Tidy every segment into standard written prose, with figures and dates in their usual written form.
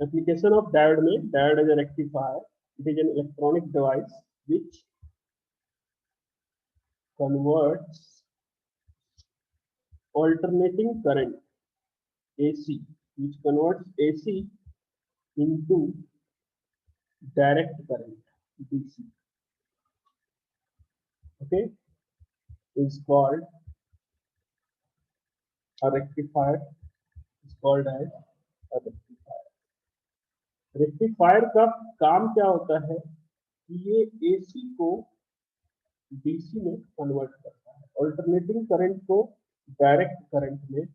Application of diode में, diode as a rectifier, it is an electronic device which converts alternating current AC, which converts AC into direct current DC. Okay, is called a rectifier. Is called as a rectifier. Rectifier का काम क्या होता है कि ये AC को DC में convert करता है, ऑल्टरनेटिंग करंट को डायरेक्ट करंट में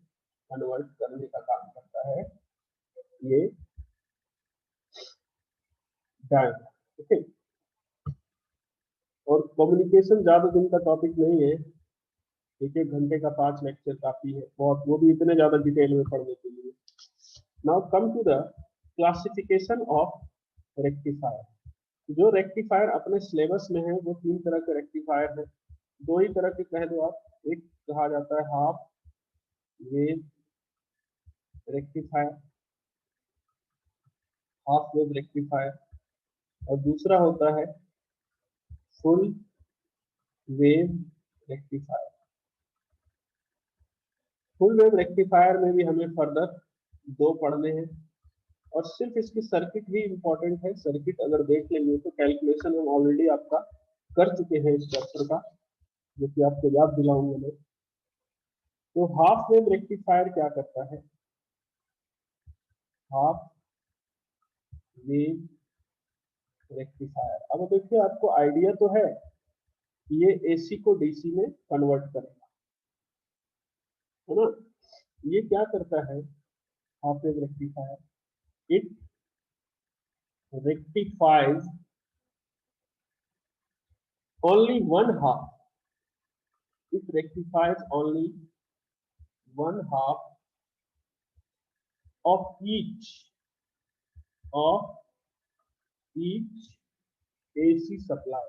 कन्वर्ट करने का काम करता है ये डायोड। ओके, और कम्युनिकेशन ज्यादा दिन का टॉपिक नहीं है, एक एक घंटे का 5 लेक्चर काफी है, बहुत, वो भी इतने ज्यादा डिटेल में पढ़ने के लिए। Now come to the classification of rectifier. जो रेक्टिफायर अपने सिलेबस में है वो 3 तरह के रेक्टिफायर है, 2 ही तरह के कह दो आप। एक कहा जाता है half wave rectifier, half wave rectifier, और दूसरा होता है full wave rectifier. Full wave rectifier में भी हमें फर्दर 2 पढ़ने हैं, और सिर्फ इसकी सर्किट ही इंपॉर्टेंट है। सर्किट अगर देख लेंगे तो कैलकुलेशन हम ऑलरेडी आपका कर चुके हैं इस चैप्टर का, जो कि आपको याद दिलाऊंगा मैं। तो हाफ वेव रेक्टिफायर क्या करता है? हाफ वेव रेक्टिफायर, अब देखिए आपको आइडिया तो है कि ये एसी को डीसी में कन्वर्ट करेगा, है ना। ये क्या करता है half wave rectifier? It rectifies only one half. It rectifies only one half of each AC supply.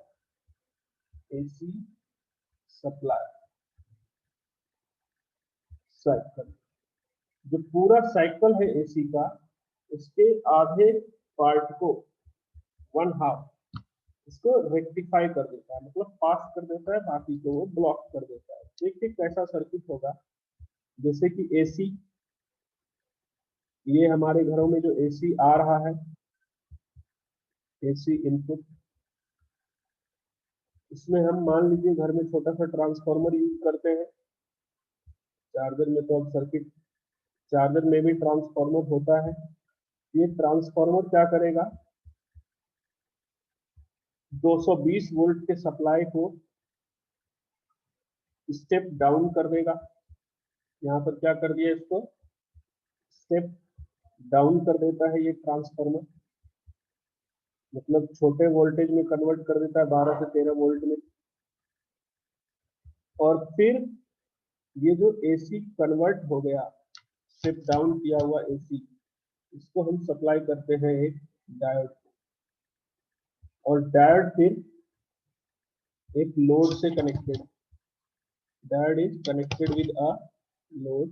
AC supply cycle, जो पूरा साइकिल है एसी का, उसके आधे पार्ट को, 1/2 इसको रेक्टिफाई कर देता है, मतलब पास कर देता है, बाकी को वो ब्लॉक कर देता है। देखिए कैसा सर्किट होगा, जैसे कि एसी, ये हमारे घरों में जो एसी आ रहा है, एसी इनपुट, इसमें हम मान लीजिए घर में छोटा सा ट्रांसफार्मर यूज करते हैं। चार्जर में तो अब सर्किट, चार्जर में भी ट्रांसफार्मर होता है। ये ट्रांसफार्मर क्या करेगा, 220 वोल्ट के सप्लाई को स्टेप डाउन कर देगा। यहाँ पर क्या कर दिया, इसको स्टेप डाउन कर देता है ये ट्रांसफार्मर, मतलब छोटे वोल्टेज में कन्वर्ट कर देता है 12 से 13 वोल्ट में। और फिर ये जो एसी कन्वर्ट हो गया, स्टेप डाउन किया हुआ एसी, इसको हम सप्लाई करते हैं एक डायोड को, और डायोड फिर एक लोड से connected, diode is connected with a load,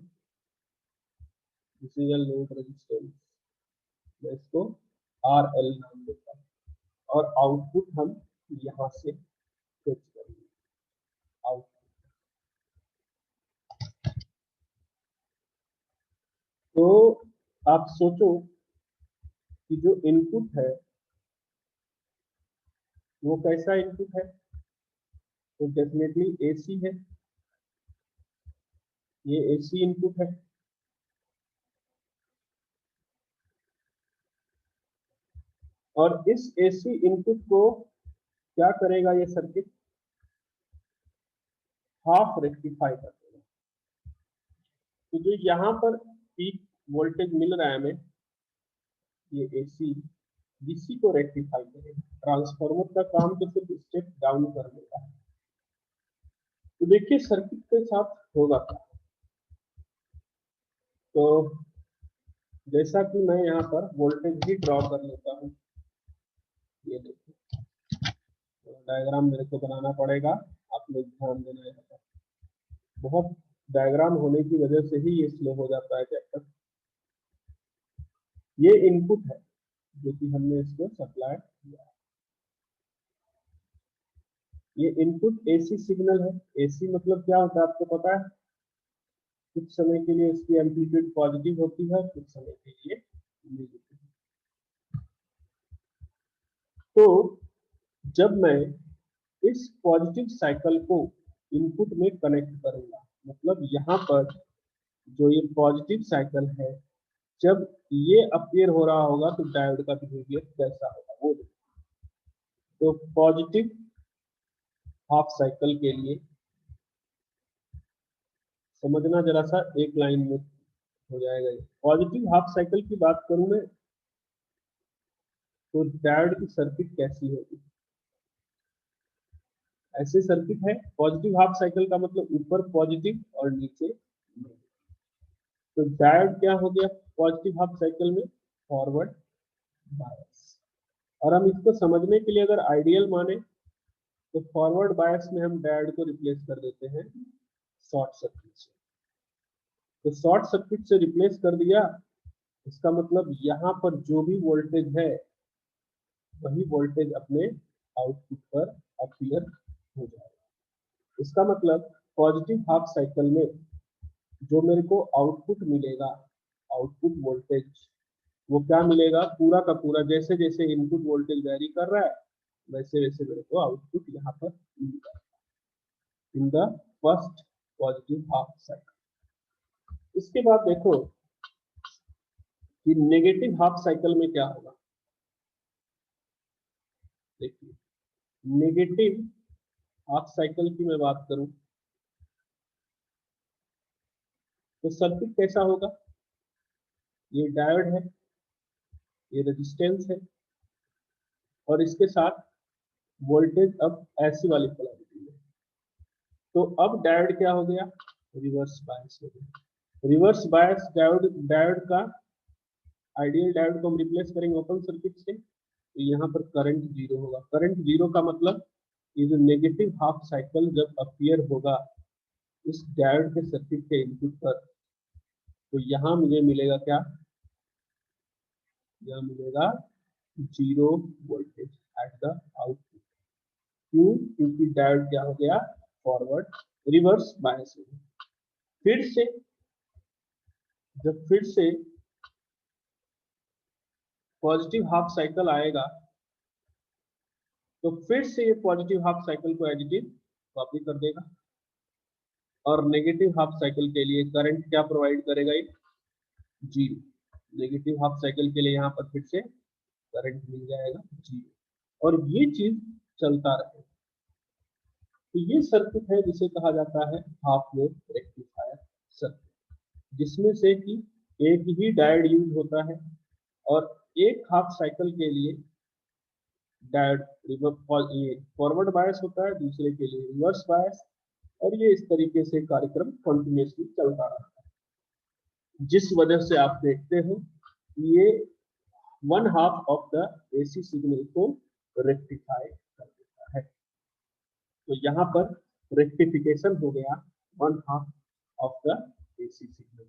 this is a load resistance, मैं इसको RL नाम देता हूँ, और आउटपुट हम यहाँ से फेच करेंगे। आउटपुट, तो आप सोचो कि जो इनपुट है वो कैसा इनपुट है, तो डेफिनेटली एसी है, ये एसी इनपुट है। और इस एसी इनपुट को क्या करेगा ये सर्किट, हाफ रेक्टिफाई कर देगा। तो जो यहाँ पर पीक वोल्टेज मिल रहा है हमें, ये एसी डीसी को रेक्टिफाई करेगा। ट्रांसफार्मर का काम तो सिर्फ स्टेप डाउन कर देता है। तो देखिए सर्किट के साथ होगा क्या। तो जैसा कि मैं यहाँ पर वोल्टेज भी ड्रॉ कर लेता हूँ, ये देखिए, तो डायग्राम मेरे को बनाना पड़ेगा, आप लोग ध्यान देना है, बहुत डायग्राम होने की वजह से ही ये स्लो हो जाता है चैप्टर। ये इनपुट है जो कि हमने इसको सप्लाई किया। ये इनपुट एसी सिग्नल है। एसी मतलब क्या होता है आपको पता है? कुछ समय के लिए इसकी एम्पलीट्यूड पॉजिटिव होती है, कुछ समय के लिए नेगेटिव। तो जब मैं इस पॉजिटिव साइकिल को इनपुट में कनेक्ट करूंगा, मतलब यहाँ पर जो ये पॉजिटिव साइकिल है, जब ये अपीयर हो रहा होगा तो डायोड का बिहेवियर कैसा होगा वो देखो। तो पॉजिटिव हाफ साइकिल के लिए समझना जरा सा, एक लाइन में हो जाएगा। ये पॉजिटिव हाफ साइकिल की बात करूं मैं, तो डायोड की सर्किट कैसी होगी? ऐसे सर्किट है, पॉजिटिव हाफ साइकिल का मतलब ऊपर पॉजिटिव और नीचे नेगेटिव। तो डायोड क्या हो गया पॉजिटिव हाफ साइकिल में? Forward bias. और हम इसको समझने के लिए अगर आइडियल माने तो फॉरवर्ड बायस में हम डायोड को रिप्लेस कर देते हैं शॉर्ट सर्किट से। तो शॉर्ट सर्किट से रिप्लेस कर दिया, इसका मतलब यहाँ पर जो भी वोल्टेज है वही वोल्टेज अपने आउटपुट पर अपीयर हो जाएगा। इसका मतलब पॉजिटिव हाफ साइकिल में जो मेरे को आउटपुट मिलेगा, आउटपुट वोल्टेज, वो क्या मिलेगा? पूरा का पूरा जैसे जैसे इनपुट वोल्टेज वेरी कर रहा है वैसे वैसे मेरे को आउटपुट यहाँ पर मिल जाएगा in the first positive half cycle. इसके बाद देखो कि नेगेटिव हाफ साइकिल में क्या होगा। देखिए नेगेटिव हाफ साइकिल की मैं बात करूं तो सर्किट कैसा होगा? ये डायोड है, ये रेजिस्टेंस है, और इसके साथ वोल्टेज अब ऐसी वाली पोलैरिटी है। तो अब डायोड क्या हो गया? रिवर्स बायस हो गया। रिवर्स बायस डायोड, डायोड का आइडियल डायोड को हम रिप्लेस करेंगे ओपन सर्किट से, तो यहाँ पर करंट जीरो होगा। करंट जीरो का मतलब ये जो नेगेटिव हाफ साइकिल जब अपीयर होगा इस डायोड के सर्किट के इनपुट पर, तो यहाँ मुझे मिलेगा क्या? यहाँ मिलेगा zero voltage at the output. क्यों? क्योंकि डायोड क्या हो गया? फॉरवर्ड रिवर्स बायस हो गया। फिर से जब फिर से पॉजिटिव हाफ साइकिल आएगा तो फिर से ये पॉजिटिव हाफ साइकिल को एज इट इज कॉपी कर देगा, और नेगेटिव हाफ साइकिल के लिए करंट क्या प्रोवाइड करेगा? ये जीरो। नेगेटिव हाफ साइकिल के लिए यहाँ पर फिर से करंट मिल जाएगा जीरो, और ये चीज चलता रहे। तो ये सर्किट है जिसे कहा जाता है हाफ वेव रेक्टिफायर सर्किट, जिसमें से कि एक ही डायोड यूज होता है और एक हाफ साइकिल के लिए डायोड फॉरवर्ड बायस होता है, दूसरे के लिए रिवर्स बायस, और ये इस तरीके से कार्यक्रम कंटिन्यूसली चलता रहता है, जिस वजह से आप देखते हो ये one half of the AC signal को रेक्टिफाई कर देता है। तो यहाँ पर रेक्टिफिकेशन हो गया one half of the AC signal.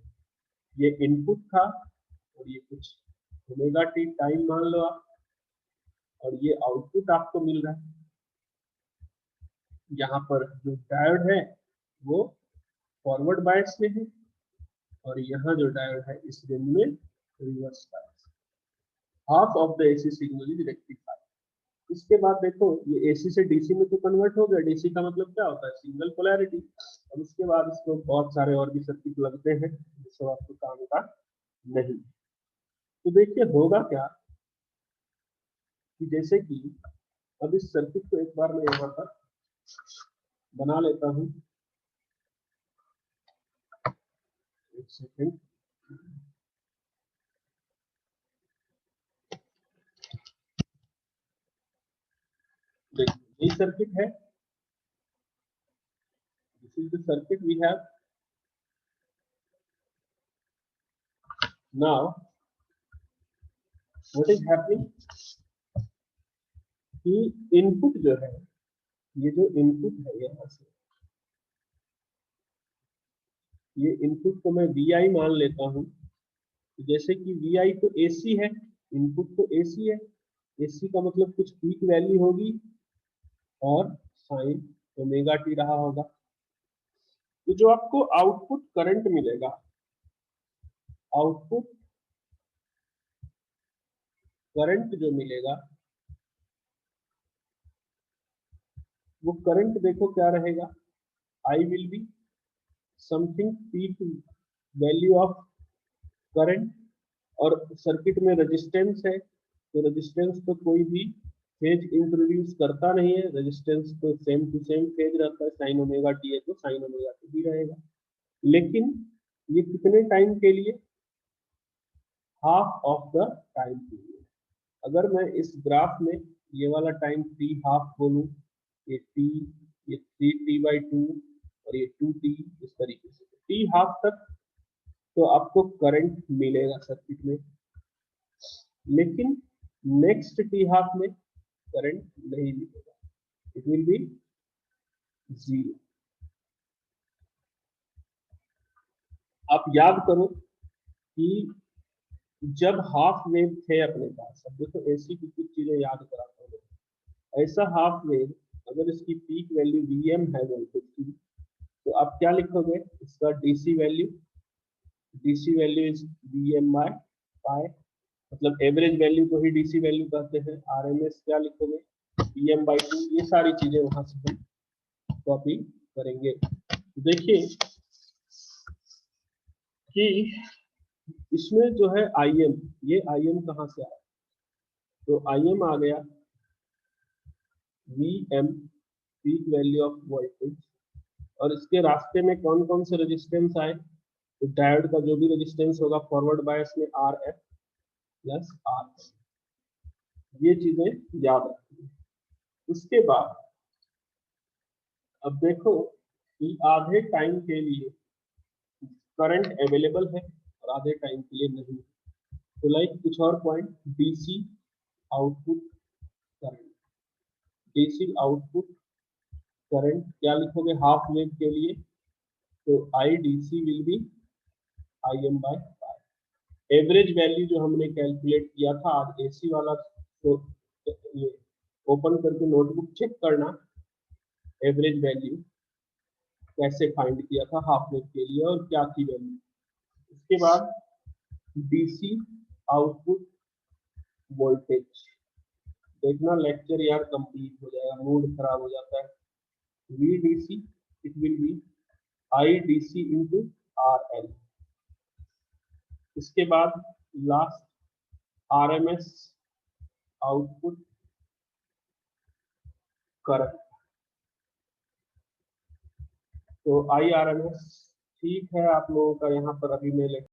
ये इनपुट था और ये कुछ ओमेगा टी टाइम मान लो आप, और ये आउटपुट आपको मिल रहा है। यहाँ पर जो डायोड है वो फॉरवर्ड बायस में है, और यहाँ जो डायोड है इस रेंज में reverse bias. Half of the AC signal is rectified. इसके बाद देखो ये एसी से डीसी में तो कन्वर्ट हो गया। डीसी का मतलब क्या होता है? Single polarity. और उसके बाद इसको बहुत सारे और भी सर्किट लगते हैं जिससे आपको काम का नहीं। तो देखिए होगा क्या कि जैसे कि अब इस सर्किट को एक बार मैं यहाँ पर बना लेता हूँ, एक सेकेंड। देखिए ये सर्किट है, this is the circuit we have. Now what is happening कि इनपुट जो है, ये जो इनपुट है यहाँ से, ये इनपुट को मैं Vi मान लेता हूँ, जैसे कि VI तो AC है, इनपुट तो AC है, AC का मतलब कुछ पीक वैल्यू होगी और साइन ओमेगा टी रहा होगा। तो जो आपको आउटपुट करंट मिलेगा, आउटपुट करंट जो मिलेगा वो करंट देखो क्या रहेगा, I will be something peak value of current, और सर्किट में रेजिस्टेंस है, तो रेजिस्टेंस तो कोई भी फेज इंट्रोड्यूस करता नहीं है, रेजिस्टेंस तो सेम टू सेम फेज रहता है, साइन ओमेगा टी है तो साइन ओमेगा टी भी रहेगा। लेकिन ये कितने टाइम के लिए, half of the time period. अगर मैं इस ग्राफ में ये वाला टाइम टी हाफ बोलूं, ये टी, ये 3t/2 और ये 2t, इस तरीके से टी हाफ तक तो आपको करंट मिलेगा सर्किट में, लेकिन नेक्स्ट टी हाफ में करंट नहीं मिलेगा, इट विल बी जीरो। आप याद करो कि जब हाफ वेव थे अपने पास, अब देखो ऐसी की कुछ चीजें याद कराता हूँ। ऐसा हाफ वेव अगर इसकी पीक वैल्यू Vm है वोल्टेज की, तो आप क्या लिखोगे, इसका डीसी वैल्यू इज Vm/पाई, मतलब एवरेज वैल्यू को ही डीसी वैल्यू कहते हैं। आरएमएस क्या लिखोगे, Vm/2। ये सारी चीजें वहां से हम कॉपी करेंगे। देखिए कि इसमें जो है Im, ये Im कहाँ से आया, तो Im आ गया Vm peak value of voltage, और इसके रास्ते में कौन कौन से रेजिस्टेंस आए, तो डायोड का जो भी रेजिस्टेंस होगा फॉरवर्ड बायस में Rf प्लस R, ये चीजें याद रखिए। उसके बाद अब देखो कि आधे टाइम के लिए करंट अवेलेबल है और आधे टाइम के लिए नहीं, तो लाइक कुछ और point, DC output current, DC output current क्या लिखोगे हाफ वेव के लिए, तो आई डीसी विल बी Im/पाई। एवरेज वैल्यू जो हमने कैलकुलेट किया था आज एसी वाला, तो ये ओपन करके नोटबुक चेक करना, एवरेज वैल्यू कैसे फाइंड किया था हाफ वेव के लिए और क्या थी वैल्यू। उसके बाद डीसी आउटपुट वोल्टेज देखना, लेक्चर यार कंप्लीट हो जाएगा, मूड खराब हो जाता है। VDC it will be IDC into RL। इसके बाद लास्ट RMS आउटपुट करंट, तो IRMS। ठीक है, आप लोगों का यहाँ पर अभी मैं